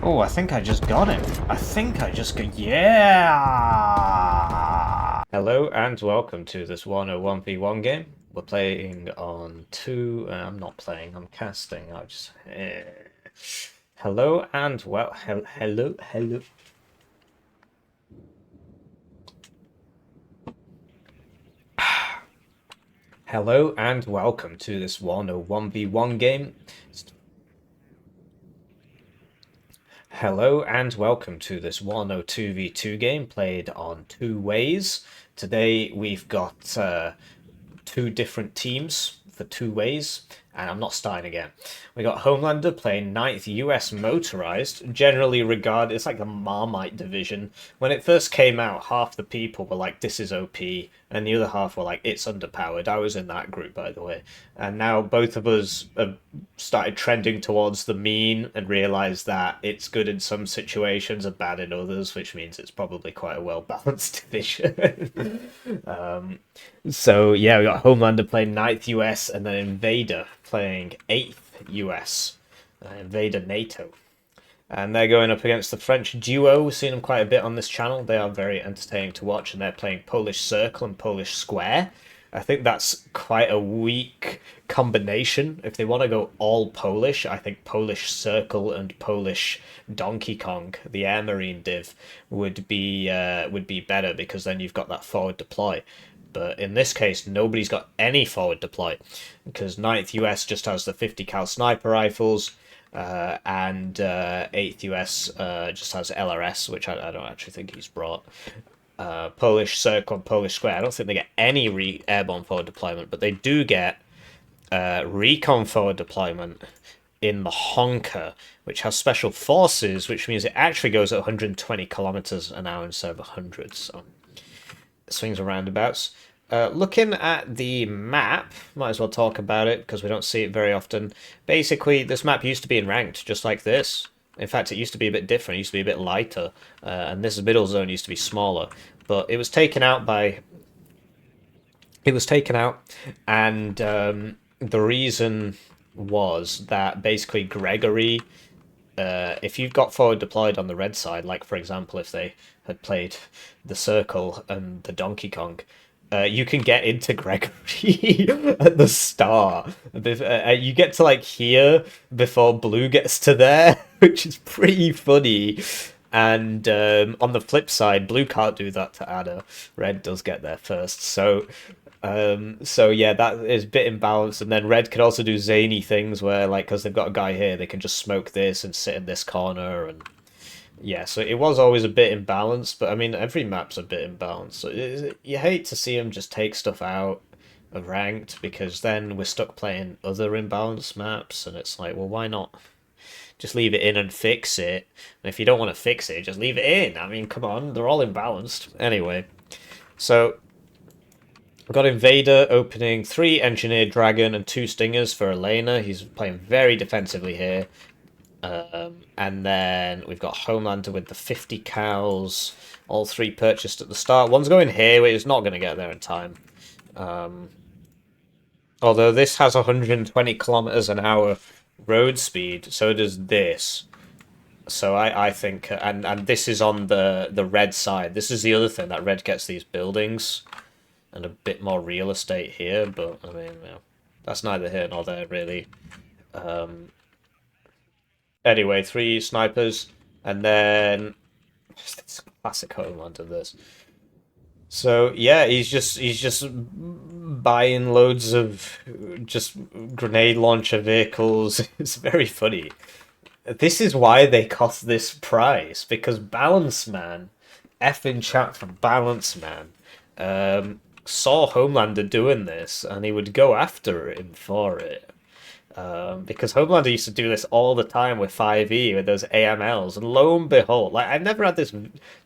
Oh, I think I just got him. I think I just got... Yeah! Hello and welcome to this Warno 1v1 game. We're playing on two... I'm not playing, I'm casting. I just... Hello and hello. Hello and welcome to this Warno 1v1 game. Hello and welcome to this Warno 2v2 game played on two ways. Today we've got two different teams for two ways, and I'm not starting again. We got Homelander playing 9th US Motorized, generally regarded, it's like the Marmite division. When it first came out, half the people were like, this is OP, and the other half were like, it's underpowered. I was in that group, by the way. And now both of us have started trending towards the mean and realised that it's good in some situations and bad in others, which means it's probably quite a well-balanced division. So yeah, we got Homelander playing 9th US and then Invader playing 8th US. Invader NATO. And they're going up against the French duo. We've seen them quite a bit on this channel. They are very entertaining to watch, and they're playing Polish Circle and Polish Square. I think that's quite a weak combination. If they want to go all Polish, I think Polish Circle and Polish Donkey Kong, the Air Marine div, would be better, because then you've got that forward deploy. But in this case, nobody's got any forward deploy, because 9th US just has the 50 cal sniper rifles, and 8th US just has LRS, which I don't actually think he's brought. Polish Circle and Polish Square, I don't think they get any airborne forward deployment, but they do get recon forward deployment in the Honker, which has special forces, which means it actually goes at 120 kilometers an hour instead of 100. So swings and roundabouts. Looking at the map, might as well talk about it because we don't see it very often. Basically, this map used to be in ranked, just like this. In fact, it used to be a bit different. It used to be a bit lighter, and this middle zone used to be smaller. But it was taken out by... It was taken out, and the reason was that basically Gregory... if you've got forward deployed on the red side, like for example if they had played the Circle and the Donkey Kong, you can get into Gregory at the start. You get to like here before Blue gets to there, which is pretty funny. And on the flip side, Blue can't do that to Ada. Red does get there first. So yeah, that is a bit imbalanced. And then Red can also do zany things where, like, because they've got a guy here, they can just smoke this and sit in this corner. And yeah, so it was always a bit imbalanced. But I mean, every map's a bit imbalanced. So you hate to see them just take stuff out of ranked, because then we're stuck playing other imbalanced maps. And it's like, well, why not just leave it in and fix it? And if you don't want to fix it, just leave it in. I mean, come on, they're all imbalanced. Anyway, so we've got Invader opening 3 Engineered Dragon and 2 Stingers for Elena. He's playing very defensively here. And then we've got Homelander with the 50 cals, all 3 purchased at the start. One's going here, which is not going to get there in time. Although this has 120 kilometers an hour road speed, so does this. So I think, and this is on the red side. This is the other thing, that red gets these buildings and a bit more real estate here, but I mean, yeah, that's neither here nor there, really. Anyway, 3 snipers, and then it's classic Homelander, this. So yeah, he's just buying loads of just grenade launcher vehicles. It's very funny. This is why they cost this price, because Balance Man, F in chat for Balance Man, saw Homelander doing this, and he would go after him for it. Because Homelander used to do this all the time with 5e, with those AMLs, and lo and behold, like, I've never had this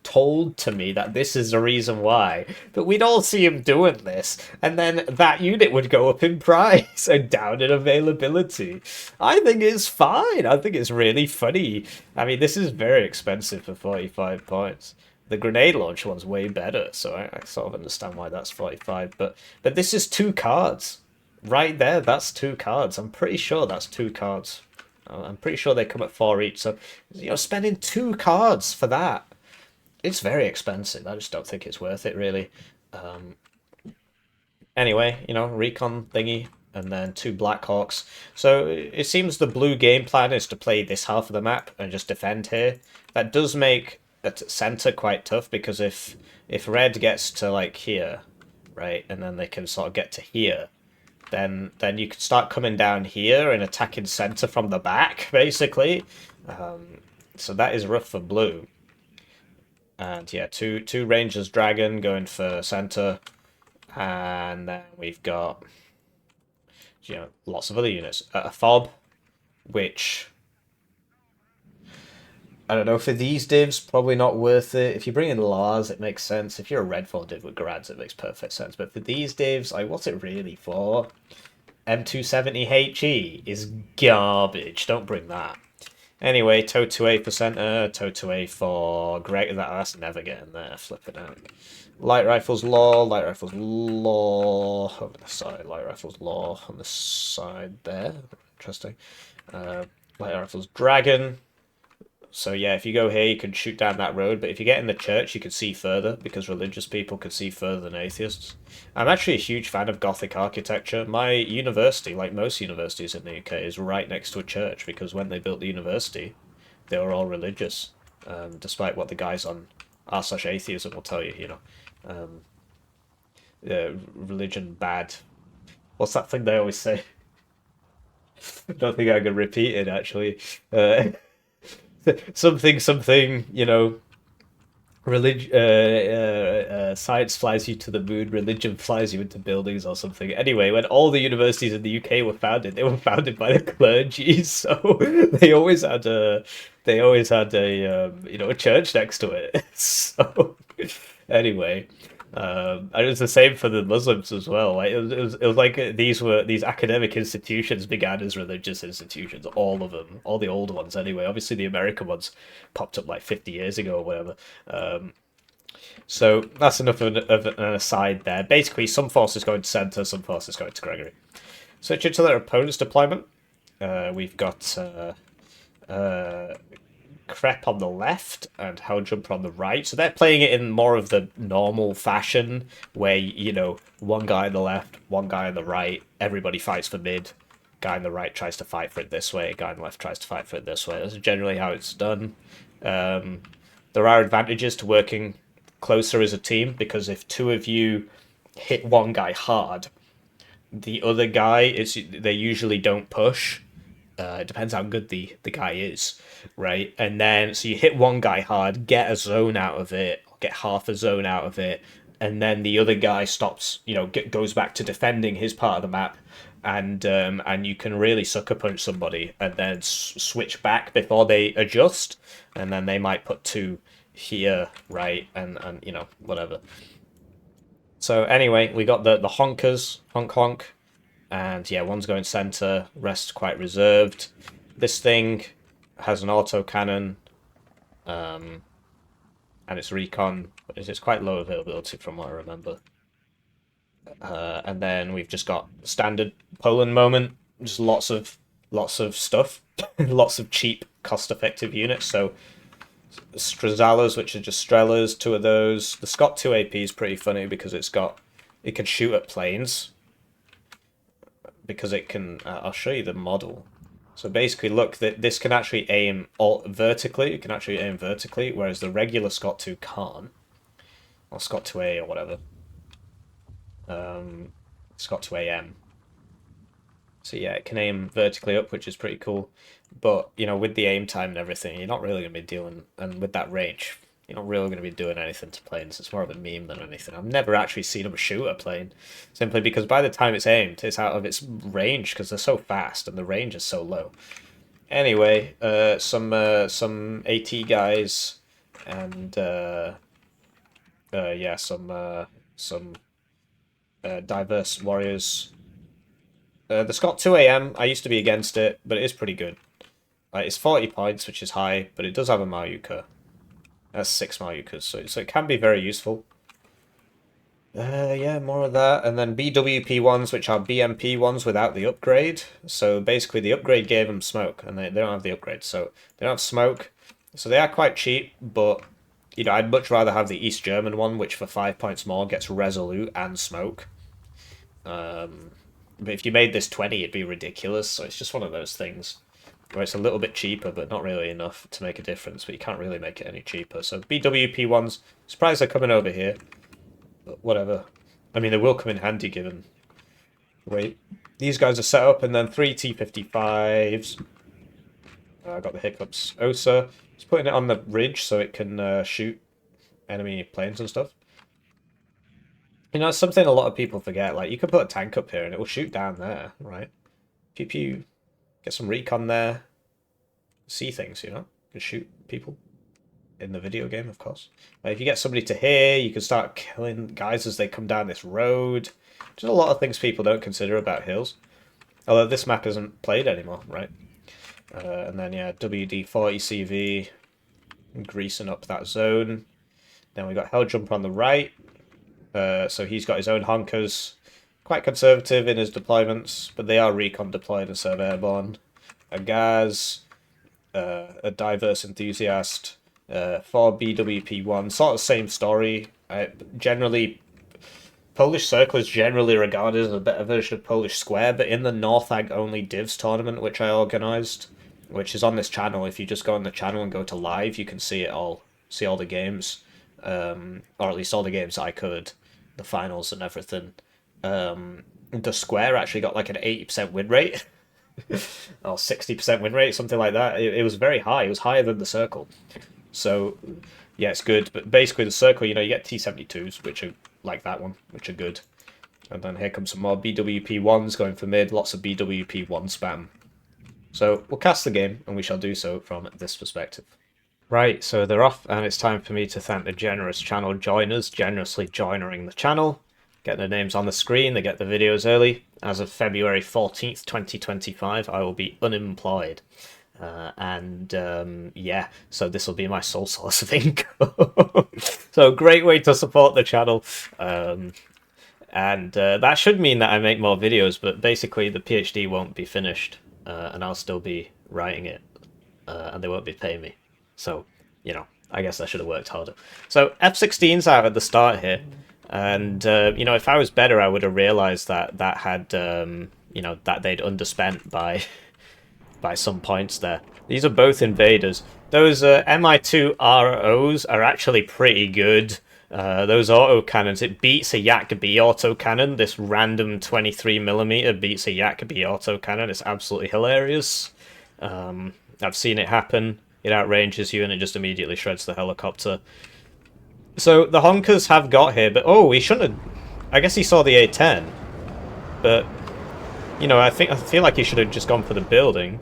told to me that this is the reason why, but we'd all see him doing this, and then that unit would go up in price and down in availability. I think it's fine. I think it's really funny. I mean, this is very expensive for 45 points. The grenade launcher one's way better, so I sort of understand why that's 45, but this is 2 cards. Right there, that's 2 cards. I'm pretty sure that's 2 cards. I'm pretty sure they come at 4 each. So, spending 2 cards for that, it's very expensive. I just don't think it's worth it, really. Anyway, recon thingy, and then 2 Blackhawks. So it seems the blue game plan is to play this half of the map and just defend here. That does make a center quite tough, because if red gets to like here, right, and then they can sort of get to here, then you could start coming down here and attacking center from the back, basically. So that is rough for blue. And yeah, two Rangers Dragon going for center. And then we've got, lots of other units. A fob, which, I don't know, for these divs, probably not worth it. If you bring in Lars, it makes sense. If you're a red 4 div with Grads, it makes perfect sense. But for these divs, what's it really for? M270HE is garbage. Don't bring that. Anyway, Toe 2A for center, Toe 2A for Greg. That's never getting there. Flipping out. Light rifles law, light rifles law on the side, light rifles law on the side there. Interesting. Light rifles dragon. So yeah, if you go here, you can shoot down that road, but if you get in the church, you can see further, because religious people can see further than atheists. I'm actually a huge fan of Gothic architecture. My university, like most universities in the UK, is right next to a church, because when they built the university, they were all religious, despite what the guys on r/atheism will tell you, religion bad. What's that thing they always say? I don't think I can repeat it, actually. Something, science flies you to the moon, religion flies you into buildings or something. Anyway, when all the universities in the UK were founded, they were founded by the clergy, so they always had a a church next to it. So anyway, and it was the same for the Muslims as well. Like it was like these academic institutions began as religious institutions, all of them, all the older ones anyway. Obviously, the American ones popped up like 50 years ago or whatever. So that's enough of an aside there. Basically, some forces going to center, some forces going to Gregory. Switching to their opponent's deployment, we've got Krepp on the left and Helljumper on the right. So they're playing it in more of the normal fashion, where, one guy on the left, one guy on the right, everybody fights for mid. Guy on the right tries to fight for it this way, guy on the left tries to fight for it this way. That's generally how it's done. There are advantages to working closer as a team, because if 2 of you hit one guy hard, the other guy, they usually don't push. It depends how good the guy is, right? And then, so you hit one guy hard, get a zone out of it, get half a zone out of it, and then the other guy stops, goes back to defending his part of the map, and you can really sucker punch somebody, and then switch back before they adjust, and then they might put 2 here, right, and whatever. So anyway, we got the honkers, honk. And yeah, one's going center, rest's quite reserved. This thing has an auto cannon, and it's recon, but it's quite low availability from what I remember. And then we've just got standard Poland moment, just lots of stuff, lots of cheap, cost-effective units. So Strazalas, which are just Strelas, 2 of those. The Scott 2 AP is pretty funny, because it can shoot at planes. Because it can, I'll show you the model. So basically, look, this can actually aim vertically. It can actually aim vertically, whereas the regular Scott 2 can't. Or Scott 2A or whatever. Scott 2AM. So yeah, it can aim vertically up, which is pretty cool. But, with the aim time and everything, you're not really going to be doing, and with that range, you're not really going to be doing anything to planes. It's more of a meme than anything. I've never actually seen them shoot a plane, simply because by the time it's aimed, it's out of its range, because they're so fast and the range is so low. Anyway, some AT guys, and yeah, some diverse warriors. The Scott 2AM, I used to be against it, but it is pretty good. It's 40 points, which is high, but it does have a Mayuka. That's 6 Mayukas, so it can be very useful. Yeah, more of that. And then BWP ones, which are BMP ones without the upgrade. So basically the upgrade gave them smoke, and they don't have the upgrade. So they don't have smoke. So they are quite cheap, but, you know, I'd much rather have the East German one, which for 5 points more gets Resolute and smoke. But if you made this 20, it'd be ridiculous. So it's just one of those things where it's a little bit cheaper, but not really enough to make a difference. But you can't really make it any cheaper. So BWP ones, surprised they're coming over here. But whatever. I mean, they will come in handy given. Wait, these guys are set up, and then 3 T-55s. I got the hiccups. OSA. Just putting it on the ridge so it can shoot enemy planes and stuff. You know, it's something a lot of people forget. Like, you could put a tank up here and it will shoot down there, right? Pew pew. Get some recon there. See things, you know? You can shoot people. In the video game, of course. If you get somebody to here, you can start killing guys as they come down this road. Just a lot of things people don't consider about hills. Although this map isn't played anymore, right? And then, yeah, WD-40 CV. Greasing up that zone. Then we got Helljumper on the right. So he's got his own honkers. Quite conservative in his deployments, but they are recon deployed instead of airborne. A Gaz. A diverse enthusiast. For BWP1, sort of same story. Generally, Polish Circle is generally regarded as a better version of Polish Square, but in the Northag only Divs tournament, which I organised, which is on this channel, if you just go on the channel and go to live, you can see it all, see all the games, or at least all the games I covered, the finals and everything. The Square actually got like an 80% win rate, or 60% win rate, something like that. It was very high. It was higher than the Circle. So, yeah, it's good. But basically, the Circle, you know, you get T-72s, which are like that one, which are good. And then here comes some more BWP-1s going for mid. Lots of BWP-1 spam. So, we'll cast the game, and we shall do so from this perspective. Right, so they're off, and it's time for me to thank the generous channel joiners, generously joining the channel. Get their names on the screen, they get the videos early. As of February 14th, 2025, I will be unemployed. Yeah, so this will be my sole source of income. So great way to support the channel. That should mean that I make more videos, but basically the PhD won't be finished, and I'll still be writing it, and they won't be paying me. So, you know, I guess I should have worked harder. So F-16's out at the start here, and, you know, if I was better, I would have realised that that had, you know, that they'd underspent by some points there. These are both invaders. Those Mi2 ROs are actually pretty good. Those autocannons, it beats a Yak B autocannon. This random 23mm beats a Yak B autocannon. It's absolutely hilarious. I've seen it happen. It outranges you and it just immediately shreds the helicopter. So the honkers have got here, but oh, he shouldn't have... I guess he saw the A-10. But, you know, I feel like he should have just gone for the building.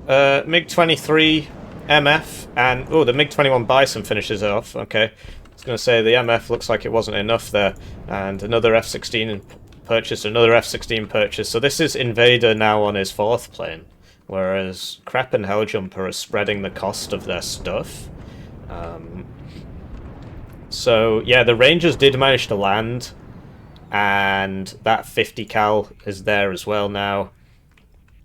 MiG-23, MF, and... oh, the MiG-21 Bison finishes it off. Okay. I was going to say, the MF looks like it wasn't enough there. And another F-16 purchase, another F-16 purchase. So this is Invader now on his 4th plane. Whereas Krepp and Helljumper are spreading the cost of their stuff. So, yeah, the Rangers did manage to land. And that 50 cal is there as well now.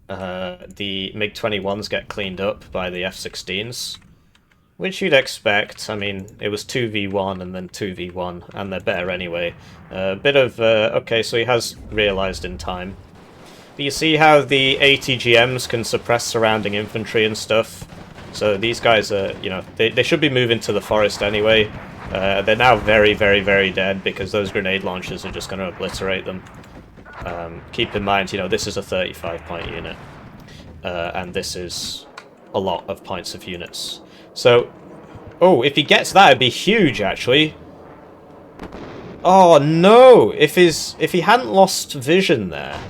The MiG-21s get cleaned up by the F-16s, which you'd expect. I mean, it was 2v1 and then 2v1, and they're better anyway. A bit of... okay, so he has realised in time. But you see how the ATGMs can suppress surrounding infantry and stuff? So these guys are, you know, they should be moving to the forest anyway. They're now very, very, very dead because those grenade launchers are just going to obliterate them. Keep in mind, you know, this is a 35-point unit. And this is a lot of points of units. So, oh, if he gets that, it'd be huge, actually. Oh, no! If he hadn't lost vision there,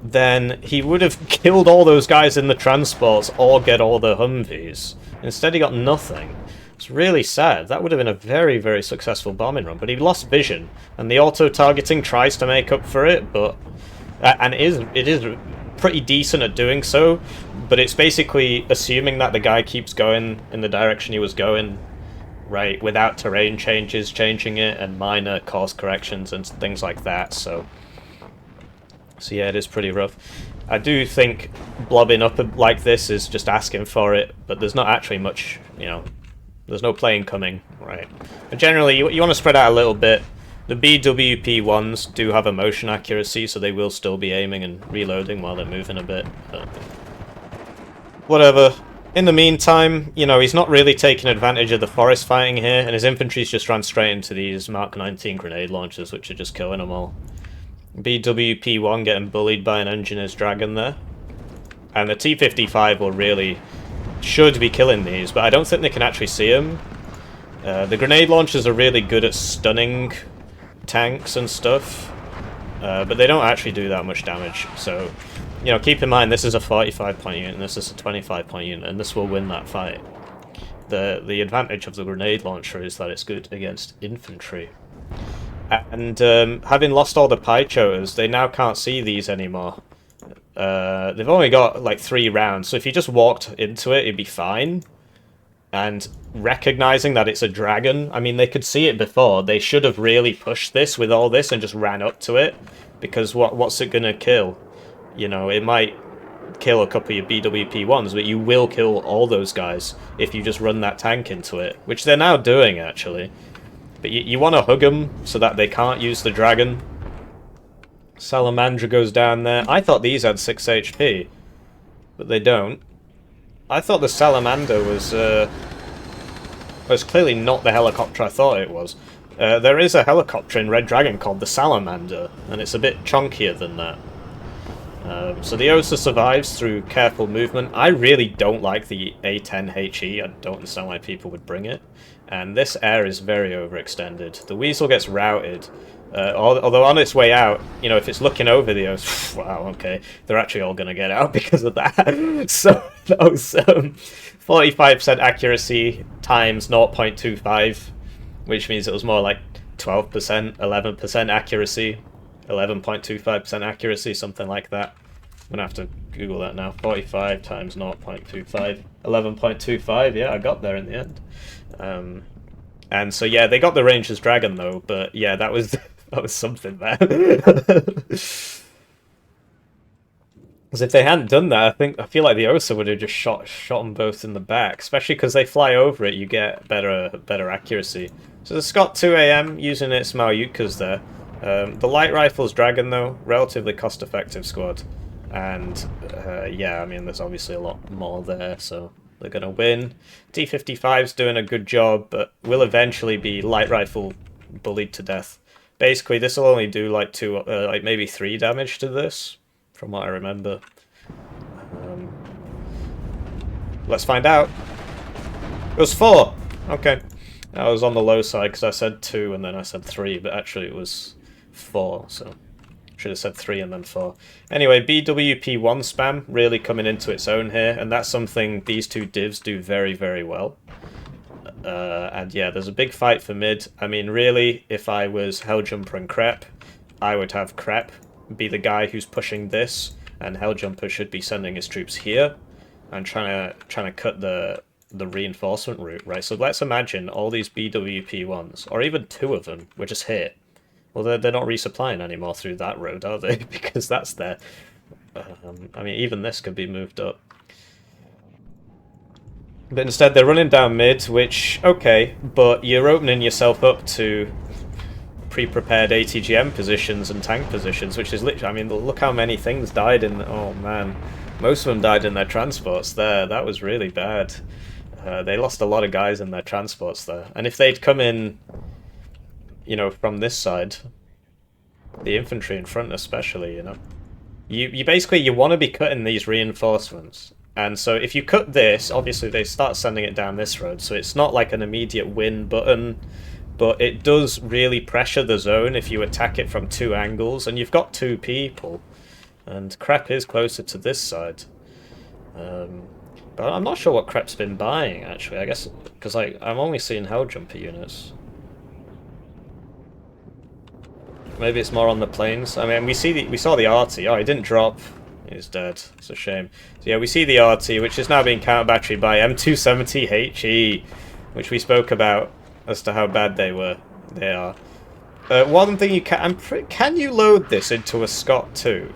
then he would have killed all those guys in the transports or get all the Humvees. Instead, he got nothing. It's really sad. That would have been a very, very successful bombing run, but he lost vision, and the auto-targeting tries to make up for it, but... and it is pretty decent at doing so, but it's basically assuming that the guy keeps going in the direction he was going right, without terrain changes changing it and minor course corrections and things like that. So yeah, it is pretty rough. I do think blobbing up like this is just asking for it, but there's not actually much, you know, there's no plane coming, right? But generally, you want to spread out a little bit. The BWP ones do have a motion accuracy, so they will still be aiming and reloading while they're moving a bit. But whatever. In the meantime, you know, he's not really taking advantage of the forest fighting here, and his infantry's just ran straight into these Mark 19 grenade launchers, which are just killing them all. BWP-1 getting bullied by an engineer's dragon there. And the T-55 will really... should be killing these, but I don't think they can actually see him. The grenade launchers are really good at stunning tanks and stuff, but they don't actually do that much damage. So, you know, keep in mind this is a 45-point unit and this is a 25-point unit, and this will win that fight. The advantage of the grenade launcher is that it's good against infantry. And having lost all the pie choters, they now can't see these anymore. They've only got like 3 rounds, so if you just walked into it, it'd be fine. And recognizing that it's a dragon, I mean, they could see it before. They should have really pushed this with all this and just ran up to it, because what's it gonna kill? You know, it might kill a couple of your BWP-1s, but you will kill all those guys if you just run that tank into it, which they're now doing, actually. But you want to hug them so that they can't use the dragon. Salamandra goes down there. I thought these had 6 HP, but they don't. I thought the Salamander was clearly not the helicopter I thought it was. There is a helicopter in Red Dragon called the Salamander, and it's a bit chunkier than that. So the OSA survives through careful movement. I really don't like the A10HE. I don't understand why people would bring it. And this air is very overextended. The Weasel gets routed. Although on its way out, you know, if it's looking over the OSA, wow, okay, they're actually all going to get out because of that. So that was 45% accuracy times 0.25, which means it was more like 12%, 11% accuracy. 11.25% accuracy, something like that. I'm gonna have to Google that now. 45 times 0.25. 11.25, yeah, I got there in the end. And so yeah, they got the Ranger's Dragon though, but yeah, that was something there. Because if they hadn't done that, I feel like the OSA would have just shot them both in the back. Especially because they fly over it, you get better accuracy. So the Scott 2AM using its Malyutkas there. The light rifle's Dragon though, relatively cost-effective squad, and yeah, I mean there's obviously a lot more there, so they're gonna win. T-55's doing a good job, but will eventually be light rifle bullied to death. Basically, this will only do like like maybe 3 damage to this, from what I remember. Let's find out. It was 4. Okay, I was on the low side because I said 2 and then I said 3, but actually it was 4, so should have said 3 and then 4. Anyway, BWP-1 spam really coming into its own here, and that's something these 2 divs do very, very well. And yeah, there's a big fight for mid. I mean, really, if I was Helljumper and Krepp, I would have Krepp be the guy who's pushing this, and Helljumper should be sending his troops here and trying to cut the reinforcement route, right? So let's imagine all these BWP-1s, or even 2 of them, were just here. Well, they're not resupplying anymore through that road, are they? Because that's there. I mean, even this could be moved up. But instead, they're running down mid, which, okay, but you're opening yourself up to pre-prepared ATGM positions and tank positions, which is literally, I mean, look how many things died in, oh man. Most of them died in their transports there. That was really bad. They lost a lot of guys in their transports there. And if they'd come in, you know, from this side, the infantry in front especially, you know, you basically, you want to be cutting these reinforcements. And so if you cut this, obviously they start sending it down this road, so it's not like an immediate win button, but it does really pressure the zone if you attack it from 2 angles, and you've got 2 people, and Krepp is closer to this side. But I'm not sure what Krepp's been buying, actually, I guess, because I'm only seeing Helljumper units. Maybe it's more on the planes. I mean, we saw the arty. Oh, he didn't drop. He's dead. It's a shame. So yeah, we see the arty, which is now being counter-batteried by M270HE, which we spoke about as to how bad they are. One thing you can you load this into a Scott 2?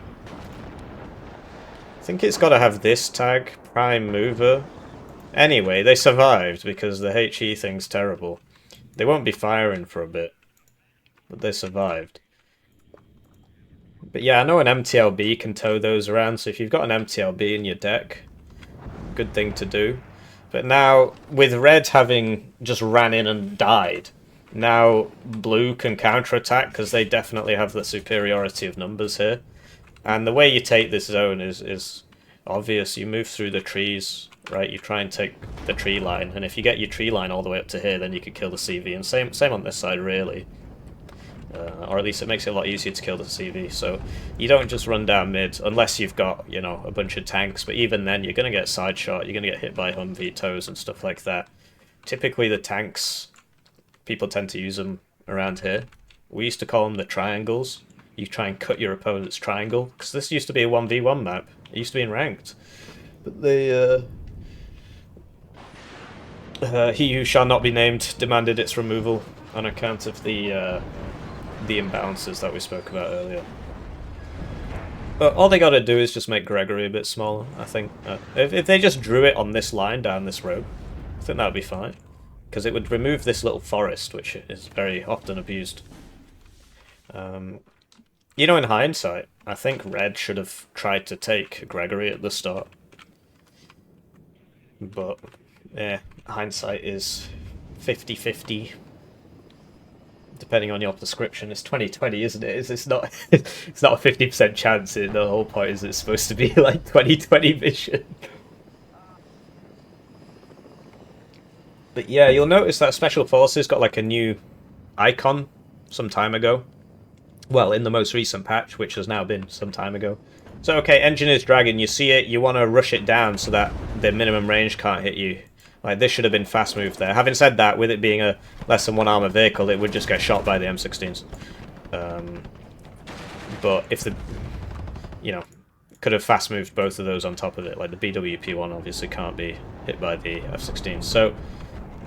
I think it's got to have this tag, Prime Mover. Anyway, they survived because the HE thing's terrible. They won't be firing for a bit, but they survived. But yeah, I know an MTLB can tow those around, so if you've got an MTLB in your deck, good thing to do. But now, with red having just ran in and died, now blue can counterattack because they definitely have the superiority of numbers here. And the way you take this zone is obvious. You move through the trees, right? You try and take the tree line, and if you get your tree line all the way up to here, then you can kill the CV. And same on this side, really. Or at least it makes it a lot easier to kill the CV. So you don't just run down mid, unless you've got, you know, a bunch of tanks. But even then, you're going to get side shot, you're going to get hit by Humvee tows and stuff like that. Typically the tanks, people tend to use them around here. We used to call them the triangles. You try and cut your opponent's triangle, because this used to be a 1v1 map. It used to be in ranked. But they, he who shall not be named demanded its removal on account of the imbalances that we spoke about earlier. But all they gotta do is just make Gregory a bit smaller, I think. If they just drew it on this line down this road, I think that would be fine. Because it would remove this little forest, which is very often abused. You know, in hindsight, I think red should have tried to take Gregory at the start. But, yeah, hindsight is 50-50. Depending on your prescription, it's 2020, isn't it? It's not. It's not a 50% chance. The whole point is it's supposed to be like 2020 vision. But yeah, you'll notice that Special Forces got like a new icon some time ago. Well, in the most recent patch, which has now been some time ago. So okay, Engineer's Dragon, you see it, you want to rush it down so that the minimum range can't hit you. Like, this should have been fast moved there. Having said that, with it being a less than 1 armor vehicle, it would just get shot by the M16s. But if the... You know, could have fast moved both of those on top of it. Like, the BWP one obviously can't be hit by the F-16s. So,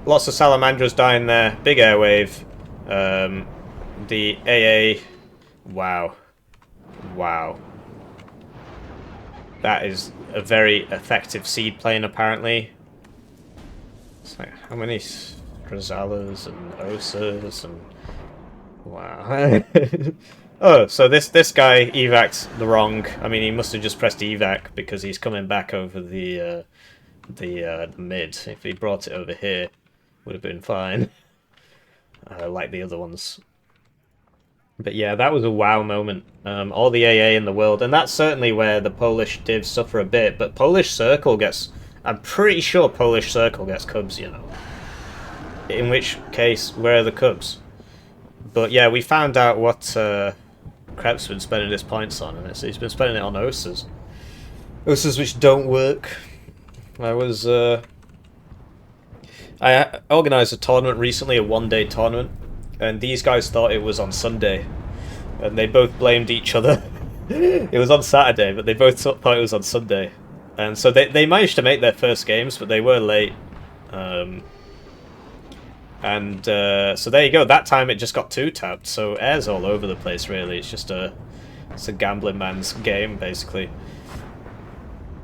lots of Salamandras dying there. Big airwave. The AA... Wow. Wow. That is a very effective seed plane, apparently. It's like, how many Grazalas and Osas and... Wow. Oh, so this guy evac'd the wrong... I mean, he must have just pressed evac because he's coming back over the mid. If he brought it over here, would have been fine. Like the other ones. But yeah, that was a wow moment. All the AA in the world. And that's certainly where the Polish divs suffer a bit. But Polish Circle gets... I'm pretty sure Polish Circle gets Cubs, you know. In which case, where are the Cubs? But yeah, we found out what Krepp's been spending his points on. And he's been spending it on OSAs. OSAs which don't work. I organised a tournament recently, a one-day tournament. And these guys thought it was on Sunday. And they both blamed each other. It was on Saturday, but they both thought it was on Sunday. And so they managed to make their first games, but they were late. So there you go. That time it just got 2-tapped. So air's all over the place, really. It's a gambling man's game, basically.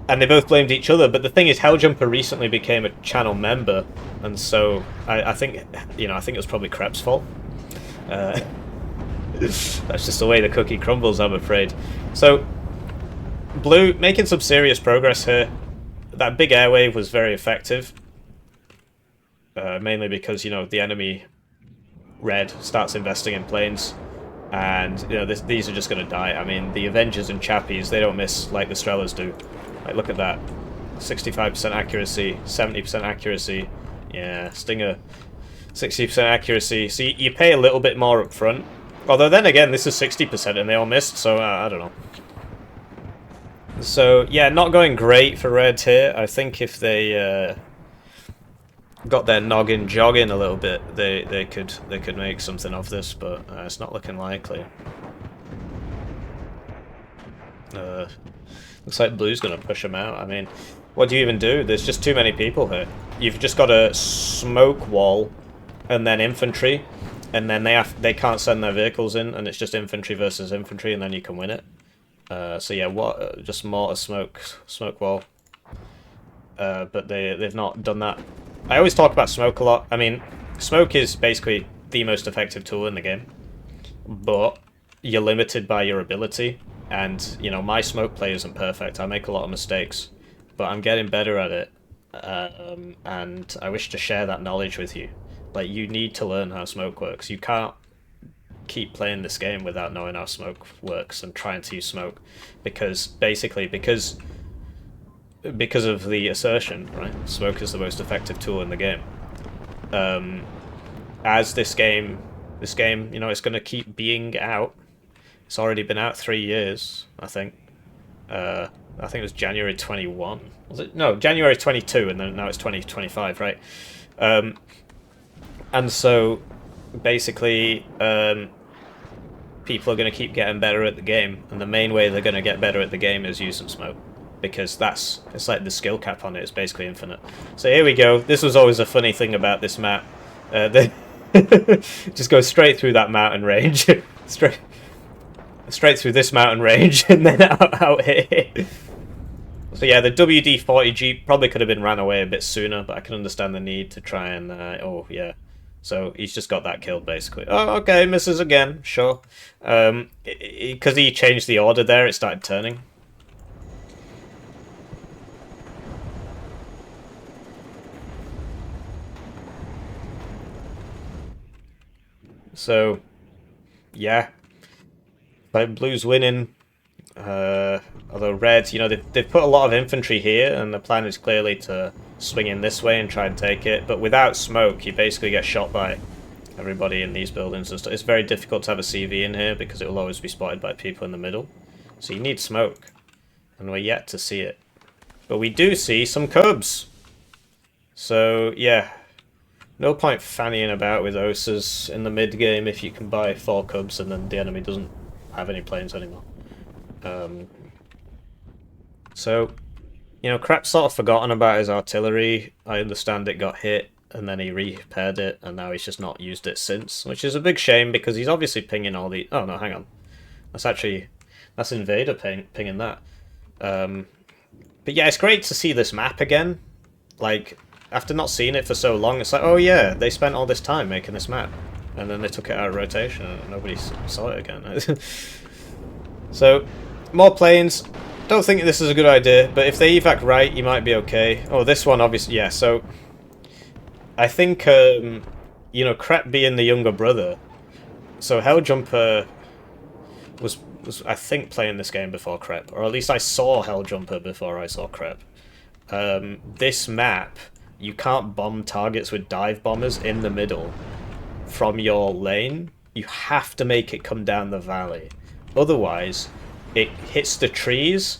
And they both blamed each other. But the thing is, Helljumper recently became a channel member, and so I think it was probably Krepp's fault. That's just the way the cookie crumbles, I'm afraid. So, Blue making some serious progress here. That big airwave was very effective. Mainly because, you know, the enemy red starts investing in planes. And, you know, these are just going to die. I mean, the Avengers and Chappies, they don't miss like the Strellas do. Like, look at that. 65% accuracy, 70% accuracy. Yeah, Stinger, 60% accuracy. So you pay a little bit more up front. Although then again, this is 60% and they all missed, so I don't know. So, yeah, not going great for Red here. I think if they got their noggin jogging a little bit, they could make something of this, but it's not looking likely. Looks like Blue's going to push them out. I mean, what do you even do? There's just too many people here. You've just got a smoke wall and then infantry, and then they can't send their vehicles in, and it's just infantry versus infantry, and then you can win it. So yeah, what just mortar smoke wall. But they've not done that. I always talk about smoke a lot. I mean, smoke is basically the most effective tool in the game, but you're limited by your ability. And you know, my smoke play isn't perfect. I make a lot of mistakes, but I'm getting better at it. And I wish to share that knowledge with you. Like, you need to learn how smoke works. You can't keep playing this game without knowing how smoke works and trying to use smoke, because basically because of the assertion, right? Smoke is the most effective tool in the game. As this game, you know, it's going to keep being out. It's already been out 3 years, I think. I think it was January 21. Was it? No, January 22, and then now it's 2025, right? And so, basically, people are going to keep getting better at the game, and the main way they're going to get better at the game is use some smoke, because it's like the skill cap on it is basically infinite. So here we go. This was always a funny thing about this map. They just go straight through that mountain range, straight through this mountain range, and then out here. So yeah, the WD-40 Jeep probably could have been ran away a bit sooner, but I can understand the need to try and... oh, yeah. So he's just got that killed, basically. Oh, okay, misses again, sure. Because he changed the order there, it started turning. So, yeah. But blue's winning. Although red, you know, they've put a lot of infantry here, and the plan is clearly to swing in this way and try and take it. But without smoke, you basically get shot by everybody in these buildings and stuff. It's very difficult to have a CV in here because it will always be spotted by people in the middle. So you need smoke, and we're yet to see it. But we do see some cubs. So yeah, no point fannying about with OSAs in the mid game if you can buy 4 cubs and then the enemy doesn't have any planes anymore. So, you know, Krepp's sort of forgotten about his artillery. I understand it got hit, and then he repaired it, and now he's just not used it since, which is a big shame, because he's obviously pinging all the... Oh, no, hang on. That's Invader pinging that. But yeah, it's great to see this map again. Like, after not seeing it for so long, it's like, oh yeah, they spent all this time making this map, and then they took it out of rotation, and nobody saw it again. So, more planes. Don't think this is a good idea, but if they evac right, you might be okay. Oh, this one, obviously, yeah, so... I think, you know, Krepp being the younger brother, so Helljumper was, I think, playing this game before Krepp, or at least I saw Helljumper before I saw Krepp. This map, you can't bomb targets with dive bombers in the middle from your lane. You have to make it come down the valley. Otherwise, it hits the trees,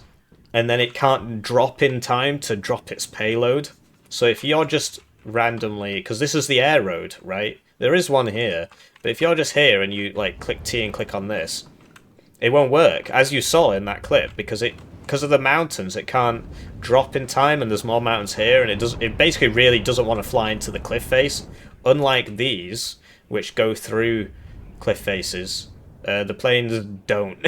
and then it can't drop in time to drop its payload. So if you're just randomly... Because this is the air road, right? There is one here. But if you're just here and you like click T and click on this, it won't work, as you saw in that clip, because of the mountains, it can't drop in time, and there's more mountains here, and it basically really doesn't want to fly into the cliff face. Unlike these, which go through cliff faces, the planes don't.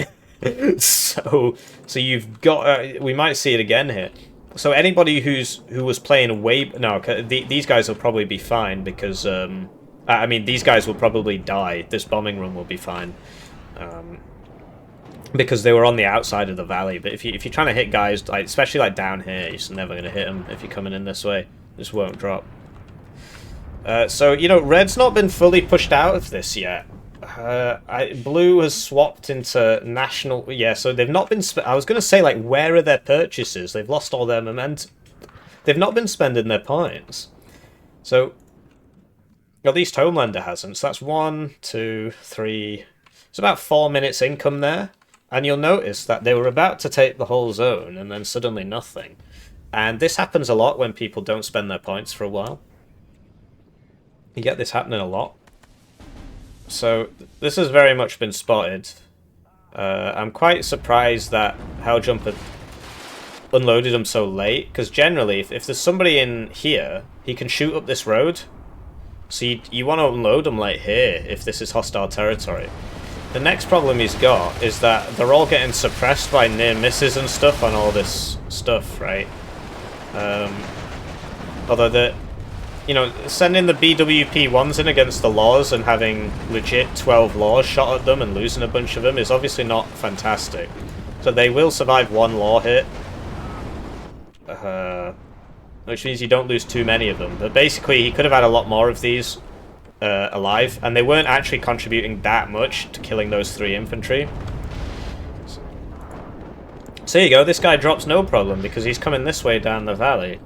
so you've got... we might see it again here. So anybody who was playing way... No, these guys will probably be fine, because... I mean, these guys will probably die. This bombing run will be fine. Because they were on the outside of the valley. But if you're trying to hit guys, like, especially like down here, you're just never going to hit them if you're coming in this way. This won't drop. So, you know, red's not been fully pushed out of this yet. Blue has swapped into national... Yeah, so they've not been... I was going to say, like, where are their purchases? They've lost all their momentum. They've not been spending their points. So, at least Homelander hasn't. So that's 1, 2, 3... It's about 4 minutes income there. And you'll notice that they were about to take the whole zone, and then suddenly nothing. And this happens a lot when people don't spend their points for a while. You get this happening a lot. So, this has very much been spotted. I'm quite surprised that Helljumper unloaded them so late, because generally, if there's somebody in here, he can shoot up this road, So you want to unload them like here, if this is hostile territory. The next problem he's got is that they're all getting suppressed by near misses and stuff on all this stuff, right? Although you know, sending the BWP-1s in against the laws and having legit 12 laws shot at them and losing a bunch of them is obviously not fantastic. So they will survive one law hit. Which means you don't lose too many of them. But basically, he could have had a lot more of these alive, and they weren't actually contributing that much to killing those 3 infantry. So there you go, this guy drops no problem, because he's coming this way down the valley.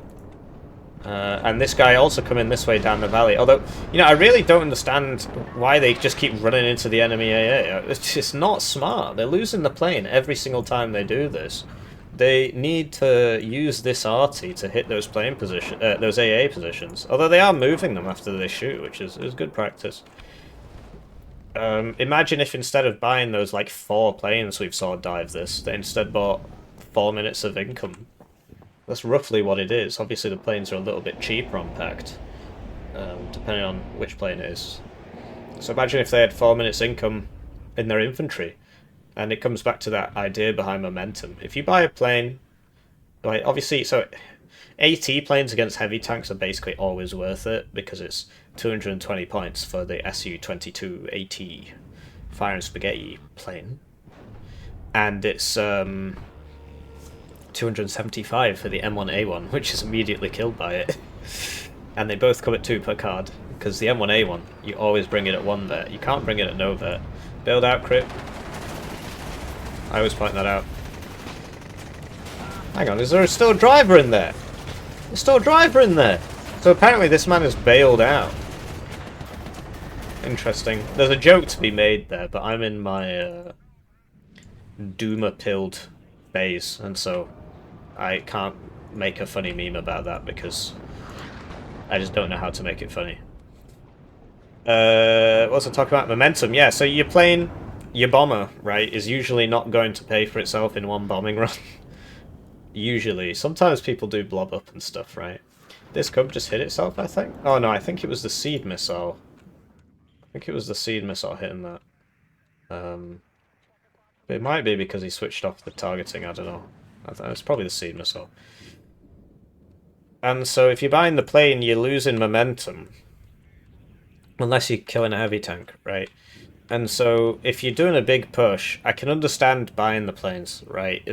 And this guy also coming this way down the valley. Although, you know, I really don't understand why they just keep running into the enemy AA. It's just not smart. They're losing the plane every single time they do this. They need to use this arty to hit those plane position, those AA positions. Although they are moving them after they shoot, which is good practice. Imagine if instead of buying those like 4 planes we've saw dive this, they instead bought 4 minutes of income. That's roughly what it is. Obviously the planes are a little bit cheaper on PACT, depending on which plane it is. So imagine if they had 4 minutes income in their infantry. And it comes back to that idea behind momentum. If you buy a plane, like obviously, so AT planes against heavy tanks are basically always worth it because it's 220 points for the Su-22 AT fire and spaghetti plane, and it's 275 for the M1A1, which is immediately killed by it. And they both come at 2 per card because the M1A1 you always bring it at 1 vet. You can't bring it at no vet. Build out Krepp. I always point that out. Hang on, is there still a driver in there? There's still a driver in there! So apparently this man is bailed out. Interesting. There's a joke to be made there, but I'm in my Doomer-pilled phase, and so I can't make a funny meme about that because I just don't know how to make it funny. What was I talking about? Momentum, yeah, so you're playing... Your bomber, right, is usually not going to pay for itself in one bombing run. Usually. Sometimes people do blob up and stuff, right? This cub just hit itself, I think? Oh no, I think it was the seed missile. I think it was the seed missile hitting that. It might be because he switched off the targeting, I don't know. It's probably the seed missile. And so if you're buying the plane, you're losing momentum. Unless you're killing a heavy tank, right? And so, if you're doing a big push, I can understand buying the planes, right?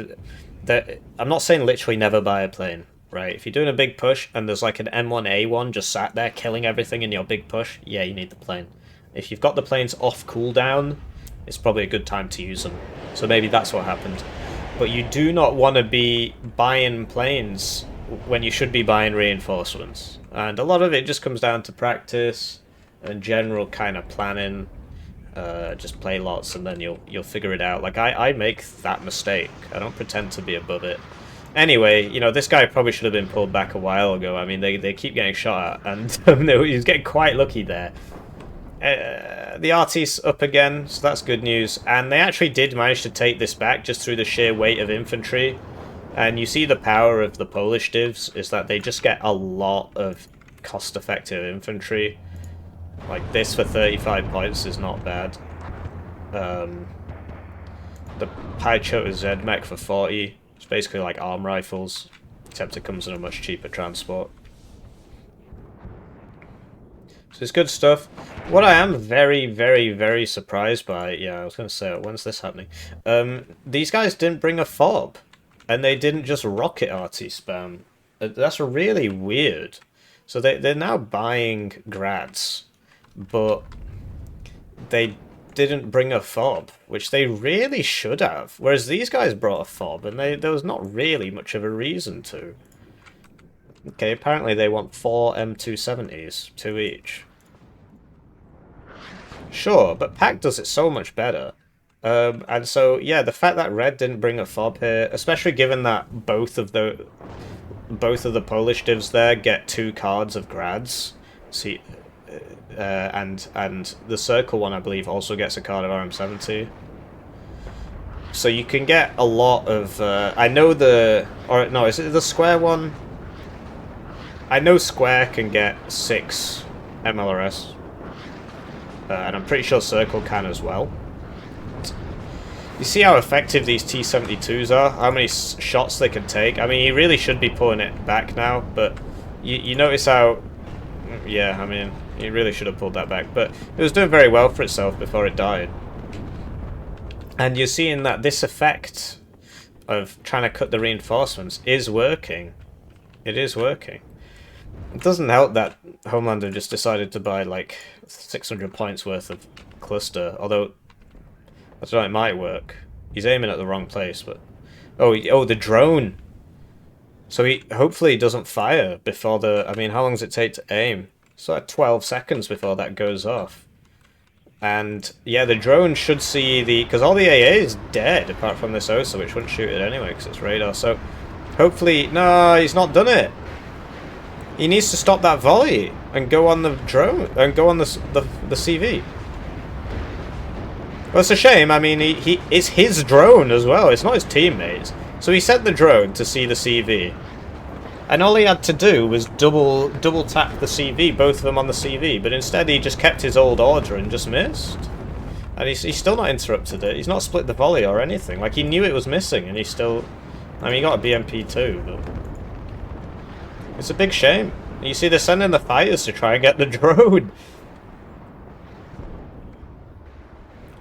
I'm not saying literally never buy a plane, right? If you're doing a big push and there's like an M1A1 just sat there killing everything in your big push, yeah, you need the plane. If you've got the planes off cooldown, it's probably a good time to use them. So maybe that's what happened. But you do not want to be buying planes when you should be buying reinforcements. And a lot of it just comes down to practice and general kind of planning. Just play lots and then you'll figure it out. Like, I make that mistake. I don't pretend to be above it. Anyway, you know, this guy probably should have been pulled back a while ago. I mean, they keep getting shot at, and he was getting quite lucky there. The arty's up again, so that's good news. And they actually did manage to take this back just through the sheer weight of infantry. And you see the power of the Polish divs is that they just get a lot of cost-effective infantry. Like, this for 35 points is not bad. The Paichota Z-Mech for 40. It's basically like arm rifles, except it comes in a much cheaper transport. So it's good stuff. What I am very, very, very surprised by... Yeah, I was going to say, when's this happening? These guys didn't bring a fob. And they didn't just rocket arty spam. That's really weird. So they're now buying grads. But they didn't bring a fob, which they really should have. Whereas these guys brought a fob, and there was not really much of a reason to. Okay, apparently they want 4 M270s, 2 each. Sure, but PACT does it so much better. And so, yeah, the fact that Red didn't bring a fob here, especially given that both of the Polish divs there get 2 cards of grads. See... and the circle one, I believe, also gets a card of RM70. So you can get a lot of... I know or no, is it the square one? I know square can get 6 MLRS. And I'm pretty sure Circle can as well. You see how effective these T-72s are? How many shots they can take? I mean, he really should be pulling it back now, but you notice how... Yeah, I mean, he really should have pulled that back, but it was doing very well for itself before it died. And you're seeing that this effect of trying to cut the reinforcements is working. It is working. It doesn't help that Homelander just decided to buy like 600 points worth of cluster, although I don't know, it might work. He's aiming at the wrong place, but... Oh, the drone! So he hopefully doesn't fire before the... I mean, how long does it take to aim? It's like 12 seconds before that goes off. And, yeah, the drone should see the... Because all the AA is dead, apart from this OSA, which wouldn't shoot it anyway, because it's radar. So, hopefully... No, he's not done it! He needs to stop that volley and go on the drone... And go on the CV. Well, it's a shame. I mean, it's his drone as well. It's not his teammates. So he sent the drone to see the CV. And all he had to do was double tap the CV, both of them on the CV. But instead he just kept his old order and just missed. And he's still not interrupted it. He's not split the volley or anything. Like, he knew it was missing and he still... I mean, he got a BMP too, but... It's a big shame. You see, they're sending the fighters to try and get the drone.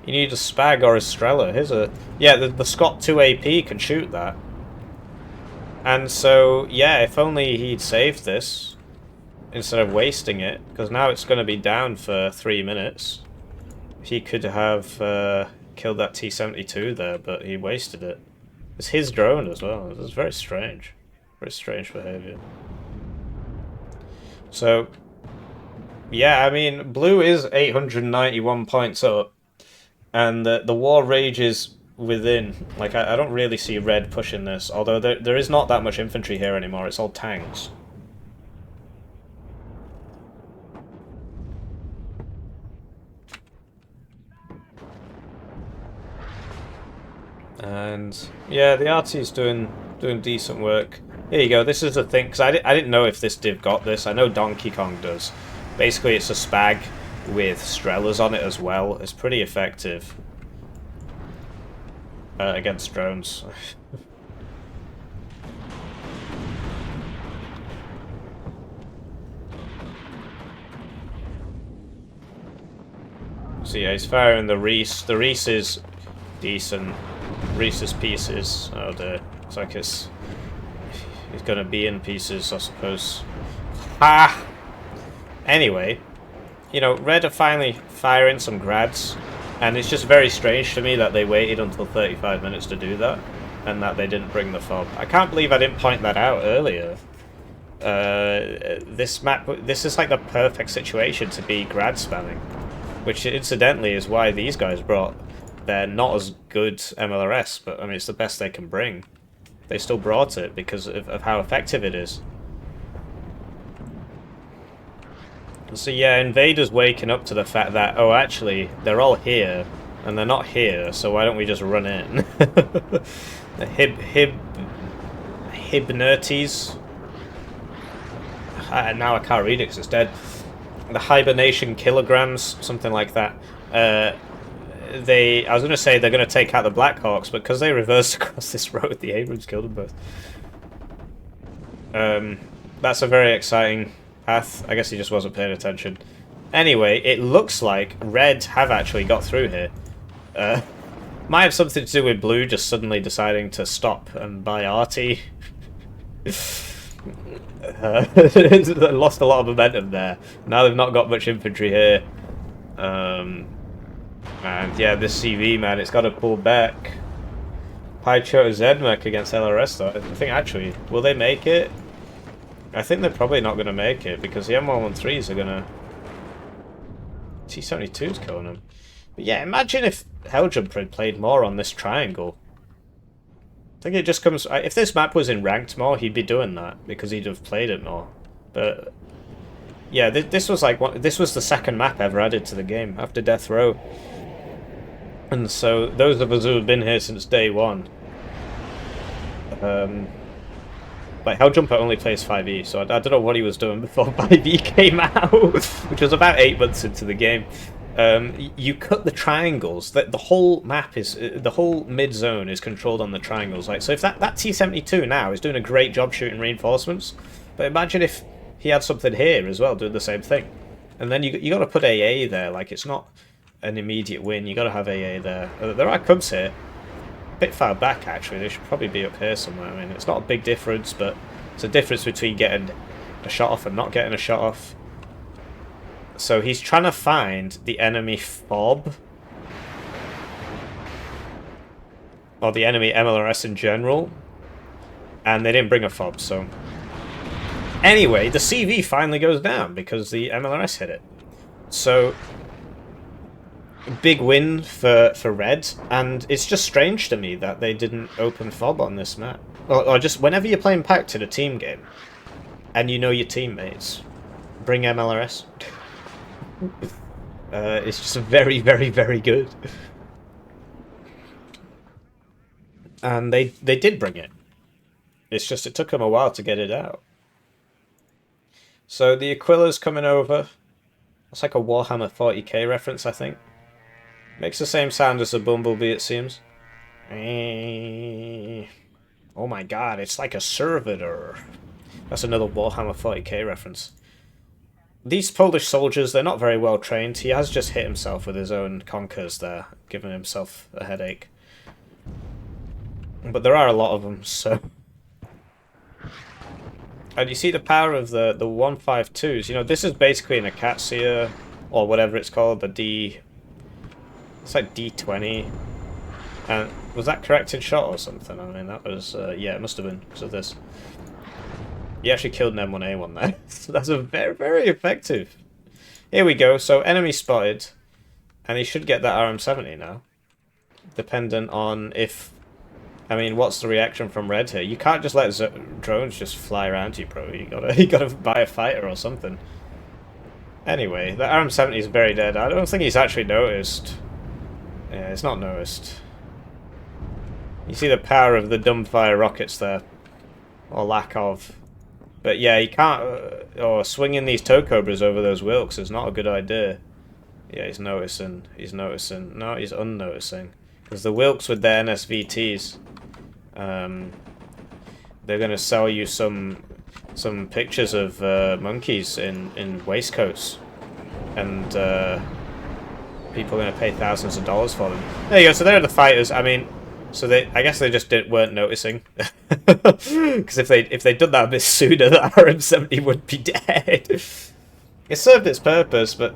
You need a Spag or a Strela. Here's a... Yeah, the Scott 2 AP can shoot that. And so, yeah, if only he'd saved this instead of wasting it, because now it's going to be down for 3 minutes. He could have killed that T-72 there, but he wasted it. It's his drone as well. It's very strange. Very strange behavior. So, yeah, I mean, Blue is 891 points up. And the war rages within. Like, I don't really see Red pushing this, although there is not that much infantry here anymore, it's all tanks. And, yeah, the arty's doing decent work. Here you go, this is the thing, because I didn't know if this div got this. I know Donkey Kong does. Basically, it's a Spag with Strelas on it as well. It's pretty effective against drones. So yeah, he's firing the Reese. The Reese is decent. Reese's pieces. Oh dear. Looks like he's gonna be in pieces, I suppose. Ah! Anyway. You know, Red are finally firing some grads, and it's just very strange to me that they waited until 35 minutes to do that, and that they didn't bring the fob. I can't believe I didn't point that out earlier. This map, this is like the perfect situation to be grad spamming, which incidentally is why these guys brought their not as good MLRS, but I mean it's the best they can bring. They still brought it because of how effective it is. So yeah, Invader's waking up to the fact that, oh actually, they're all here, and they're not here, so why don't we just run in? The Hibnertes. Now I can't read it because it's dead. The Hibernation Kilograms, something like that. I was going to say they're going to take out the Blackhawks, but because they reversed across this road, the Abrams killed them both. That's a very exciting path. I guess he just wasn't paying attention. Anyway, it looks like Red have actually got through here. Might have something to do with Blue just suddenly deciding to stop and buy arty. Lost a lot of momentum there. Now they've not got much infantry here. And yeah, this CV, man, it's got to pull back. Paicho Zedmec against LRS, though. I think, actually, will they make it? I think they're probably not going to make it, because the M113s are going to... T-72's killing them. But yeah, imagine if Helljumper had played more on this triangle. I think it just comes... If this map was in ranked more, he'd be doing that, because he'd have played it more. But... yeah, this was like this was the second map ever added to the game, after Death Row. And so, those of us who have been here since day one... Like, Helljumper only plays 5e, so I don't know what he was doing before 5e came out, which was about 8 months into the game. You cut the triangles. The whole map is... the whole mid-zone is controlled on the triangles. Like, so if that T-72 now is doing a great job shooting reinforcements, but imagine if he had something here as well doing the same thing. And then you got to put AA there. Like, it's not an immediate win. You got to have AA there. There are cubs here. A bit far back, actually. They should probably be up here somewhere. I mean, it's not a big difference, but it's a difference between getting a shot off and not getting a shot off. So he's trying to find the enemy FOB. Or the enemy MLRS in general. And they didn't bring a FOB, so... Anyway, the CV finally goes down because the MLRS hit it. So... big win for Red, and it's just strange to me that they didn't open FOB on this map. Or just whenever you're playing PACT in a team game, and you know your teammates, bring MLRS. It's just very, very, very good. And they did bring it. It's just it took them a while to get it out. So the Aquila's coming over. It's like a Warhammer 40k reference, I think. Makes the same sound as a bumblebee, it seems. Oh my god, it's like a servitor. That's another Warhammer 40k reference. These Polish soldiers, they're not very well trained. He has just hit himself with his own conkers there, giving himself a headache. But there are a lot of them, so... And you see the power of the 152s. You know, this is basically an Acacia, or whatever it's called, the D... It's like D20. And was that corrected shot or something? I mean, that was... yeah, it must have been because of this. He actually killed an M1A1 there. So that's a very, very effective. Here we go. So enemy spotted. And he should get that RM70 now. Dependent on if... I mean, what's the reaction from Red here? You can't just let drones just fly around you, bro. You gotta buy a fighter or something. Anyway, the RM70 is very dead. I don't think he's actually noticed. Yeah, it's not noticed. You see the power of the dumbfire rockets there. Or lack of. But yeah, you can't... swinging these tow cobras over those Wilks is not a good idea. Yeah, he's noticing. He's noticing. No, he's unnoticing. Because the Wilks with their NSVTs... they're going to sell you some pictures of monkeys in waistcoats. And people are going to pay thousands of dollars for them. There you go, so there are the fighters. I mean... So I guess they just weren't noticing, because if they'd done that a bit sooner, the RM70 would be dead. It served its purpose, but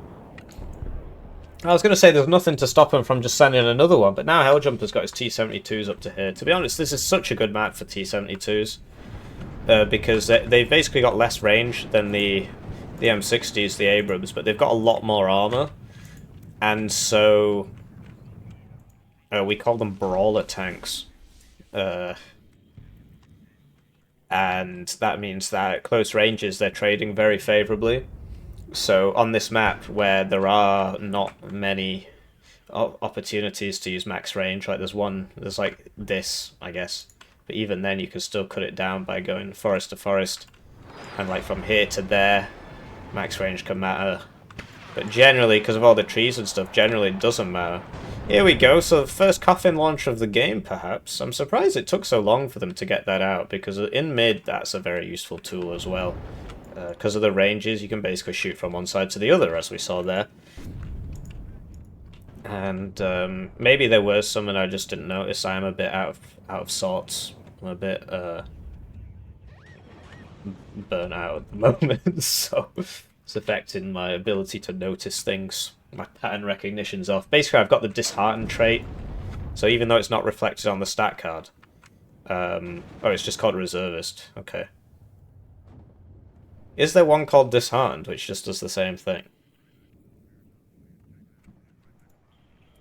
I was going to say there's nothing to stop him from just sending another one. But now Helljumper's got his T72s up to here. To be honest, this is such a good map for T72s because they've basically got less range than the M60s, the Abrams, but they've got a lot more armor, and so. We call them brawler tanks. And that means that at close ranges they're trading very favorably. So on this map where there are not many opportunities to use max range, like there's like this, I guess. But even then you can still cut it down by going forest to forest. And like from here to there, max range can matter. But generally, because of all the trees and stuff, generally it doesn't matter. Here we go, so the first coffin launch of the game, perhaps. I'm surprised it took so long for them to get that out, because in mid, that's a very useful tool as well. Because of the ranges, you can basically shoot from one side to the other, as we saw there. And maybe there was some and I just didn't notice. I am a bit out of sorts. I'm a bit burnt out at the moment, so it's affecting my ability to notice things. My pattern recognition's off. Basically, I've got the disheartened trait, so even though it's not reflected on the stat card, oh, it's just called reservist. Okay. Is there one called disheartened, which just does the same thing?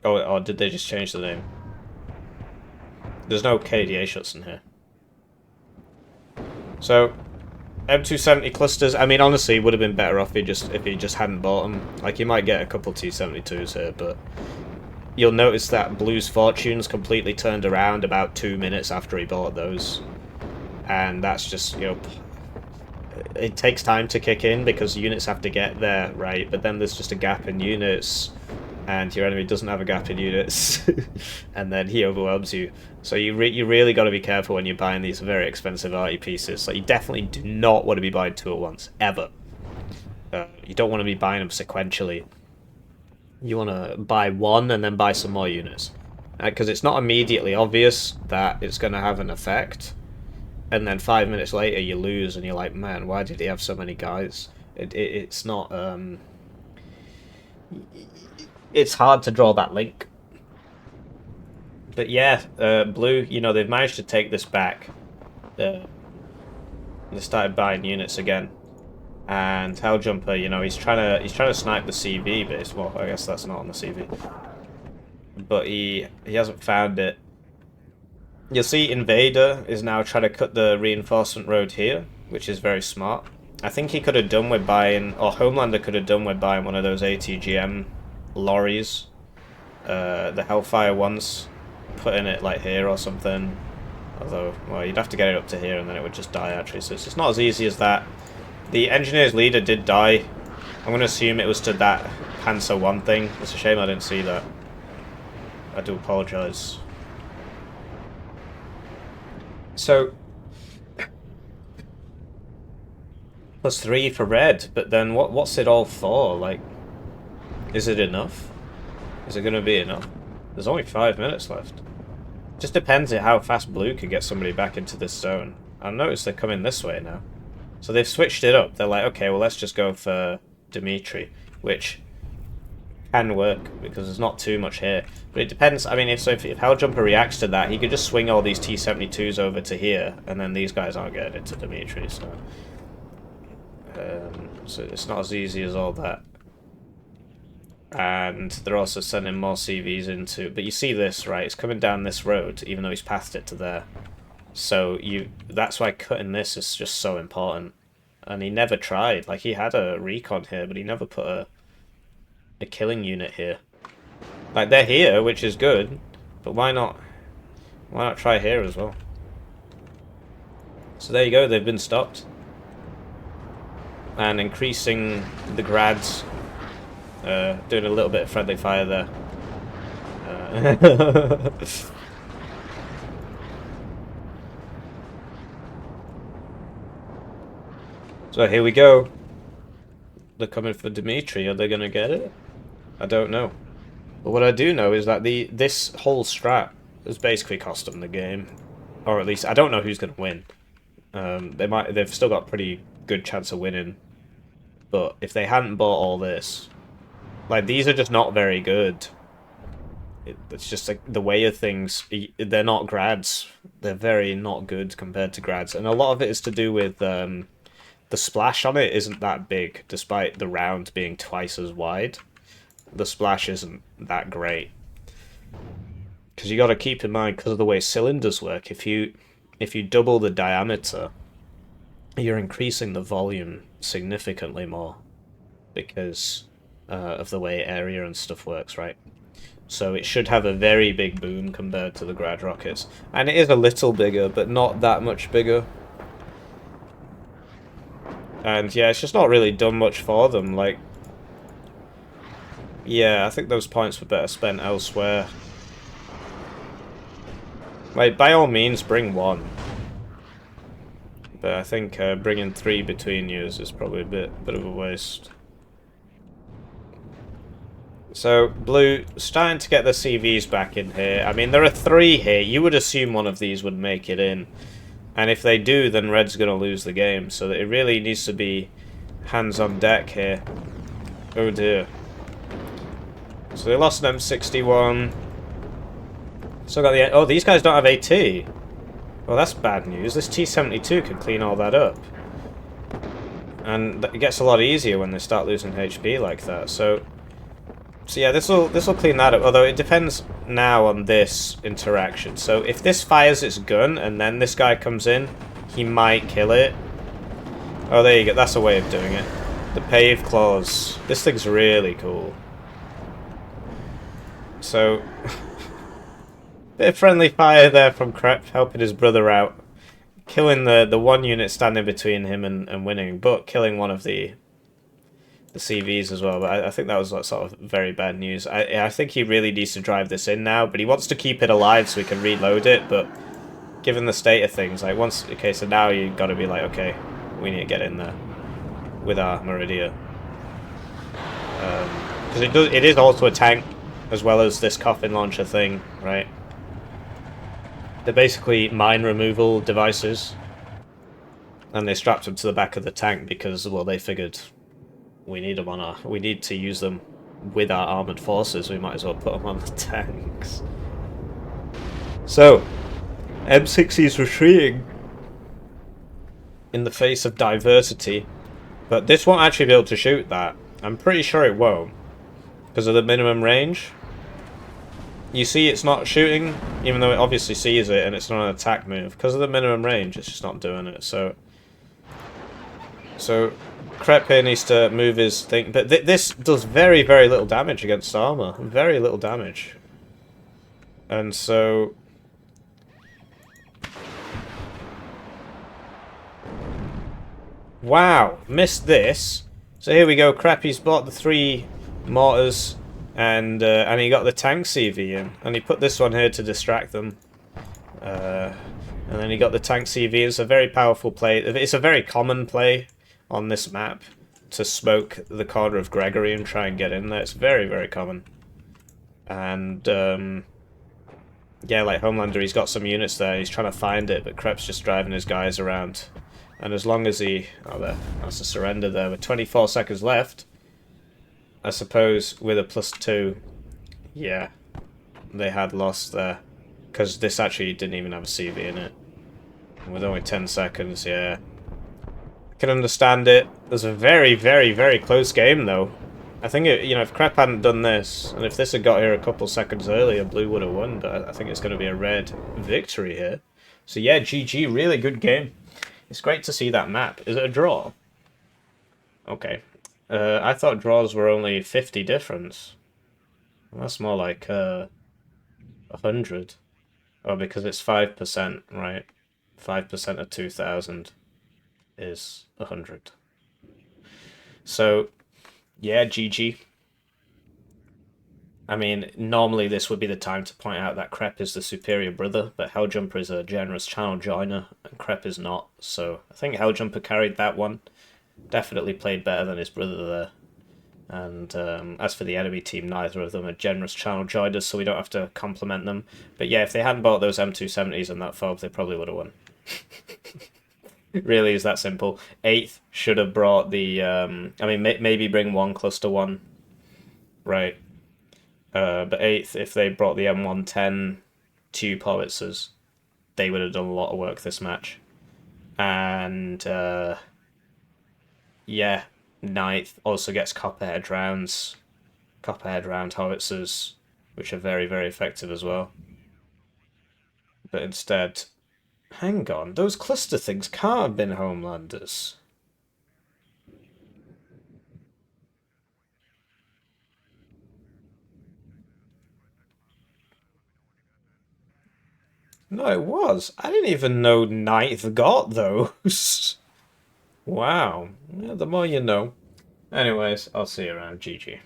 Oh, or did they just change the name? There's no KDA shots in here. So, M270 clusters, I mean, honestly, it would have been better off if he just hadn't bought them. Like, you might get a couple T72s here, but you'll notice that Blue's fortunes completely turned around about 2 minutes after he bought those. and that's just, you know, it takes time to kick in because units have to get there, right? But then there's just a gap in units, and your enemy doesn't have a gap in units, and then he overwhelms you. So you really got to be careful when you're buying these very expensive arty pieces. Like, you definitely do not want to be buying two at once, ever. You don't want to be buying them sequentially. You want to buy one and then buy some more units. Because it's not immediately obvious that it's going to have an effect. And then 5 minutes later you lose and you're like, man, why did he have so many guys? It's not... It's hard to draw that link. But yeah, Blue, you know, they've managed to take this back. They started buying units again. And Helljumper, you know, he's trying to snipe the CV, but it's, well, I guess that's not on the CV. But he hasn't found it. You'll see Invader is now trying to cut the reinforcement road here, which is very smart. I think he could have done with buying, or Homelander could have done with buying one of those ATGM lorries, the Hellfire ones, putting it like here or something. Although, well, you'd have to get it up to here and then it would just die actually, so it's not as easy as that. The engineer's leader did die. I'm going to assume it was to that Panzer 1 thing. It's a shame I didn't see that. I do apologise. So, +3 for red, but then what's it all for? Like, is it enough? Is it going to be enough? There's only 5 minutes left. Just depends on how fast Blue can get somebody back into this zone. I've noticed they're coming this way now. So they've switched it up. They're like, okay, well, let's just go for Dimitri, which can work because there's not too much here. But it depends. I mean, if Helljumper reacts to that, he could just swing all these T-72s over to here, and then these guys aren't getting into Dimitri. So it's not as easy as all that. And they're also sending more CVs into. But you see this, right? It's coming down this road, even though he's passed it to there. So that's why cutting this is just so important. And he never tried. Like, he had a recon here, but he never put a killing unit here. Like, they're here, which is good, but why not try here as well? So there you go, they've been stopped. And increasing the grads, doing a little bit of friendly fire there. So here we go. They're coming for Dimitri. Are they going to get it? I don't know. But what I do know is that this whole strat has basically cost them the game. Or at least, I don't know who's going to win. They've still got a pretty good chance of winning. But if they hadn't bought all this... Like, these are just not very good. It's just like the way of things. They're not grads. They're very not good compared to grads. And a lot of it is to do with... the splash on it isn't that big, despite the round being twice as wide. The splash isn't that great. Because you got to keep in mind, because of the way cylinders work, if you double the diameter, you're increasing the volume significantly more. Because of the way area and stuff works, right? So it should have a very big boom compared to the grad rockets. And it is a little bigger, but not that much bigger. And yeah, it's just not really done much for them. Like, yeah, I think those points were better spent elsewhere. Like, by all means, bring one. But I think bringing 3 between you is probably a bit of a waste. So, Blue, starting to get the CVs back in here. I mean, there are 3 here. You would assume one of these would make it in. And if they do, then Red's going to lose the game. So it really needs to be hands on deck here. Oh dear. So they lost an M61. Still got the... Oh, these guys don't have AT. Well, that's bad news. This T-72 can clean all that up. And it gets a lot easier when they start losing HP like that. So yeah, this will clean that up. Although it depends now on this interaction. So if this fires its gun and then this guy comes in, he might kill it. Oh, there you go. That's a way of doing it. The pave claws. This thing's really cool. So bit of friendly fire there from Krepp, helping his brother out. killing the one unit standing between him and winning, but killing one of the CVs as well. But I think that was like sort of very bad news. I think he really needs to drive this in now, but he wants to keep it alive so he can reload it. But given the state of things, like once okay, so now you got to be like, okay, we need to get in there with our Meridia, because it is also a tank as well as this coffin launcher thing, right? They're basically mine removal devices, and they strapped them to the back of the tank because, well, they figured we need them on our, we need to use them with our armored forces. We might as well put them on the tanks. So, M60 is retreating in the face of diversity, but this won't actually be able to shoot that. I'm pretty sure it won't because of the minimum range. You see it's not shooting, even though it obviously sees it, and it's not an attack move. Because of the minimum range, it's just not doing it. So Krepp here needs to move his thing. But this does very, very little damage against armor. Very little damage. And so... Wow, missed this. So here we go, Krepp, bought the 3 mortars. And he got the tank CV in, and he put this one here to distract them. And then he got the tank CV. It's a very powerful play. It's a very common play on this map to smoke the corner of Gregory and try and get in there. It's very, very common. And yeah, like Homelander, he's got some units there. He's trying to find it, but Krepp's just driving his guys around. And as long as he... Oh, there. That's a surrender there. With 24 seconds left... I suppose with a +2, yeah, they had lost there. Because this actually didn't even have a CV in it. With only 10 seconds, yeah. I can understand it. It was a very, very, very close game, though. I think, you know, if Krepp hadn't done this, and if this had got here a couple seconds earlier, Blue would have won. But I think it's going to be a red victory here. So yeah, GG, really good game. It's great to see that map. Is it a draw? Okay. I thought draws were only 50 difference. That's more like 100. Oh, because it's 5%, right? 5% of 2,000 is 100. So, yeah, GG. I mean, normally this would be the time to point out that Krepp is the superior brother, but Helljumper is a generous channel joiner, and Krepp is not. So, I think Helljumper carried that one. Definitely played better than his brother there. And as for the enemy team, neither of them are generous channel joiners, so we don't have to compliment them. But yeah, if they hadn't bought those M270s and that fob, they probably would have won. It really is that simple. 8th should have brought the... I mean, maybe bring 1 cluster 1. Right. But 8th, if they brought the M110 tube howitzers, they would have done a lot of work this match. And... yeah, 9th also gets copperhead rounds. Copperhead round howitzers, which are very, very effective as well. But instead... Hang on, those cluster things can't have been Homelanders. No, it was. I didn't even know 9th got those. Wow. Yeah, the more you know. Anyways, I'll see you around. GG.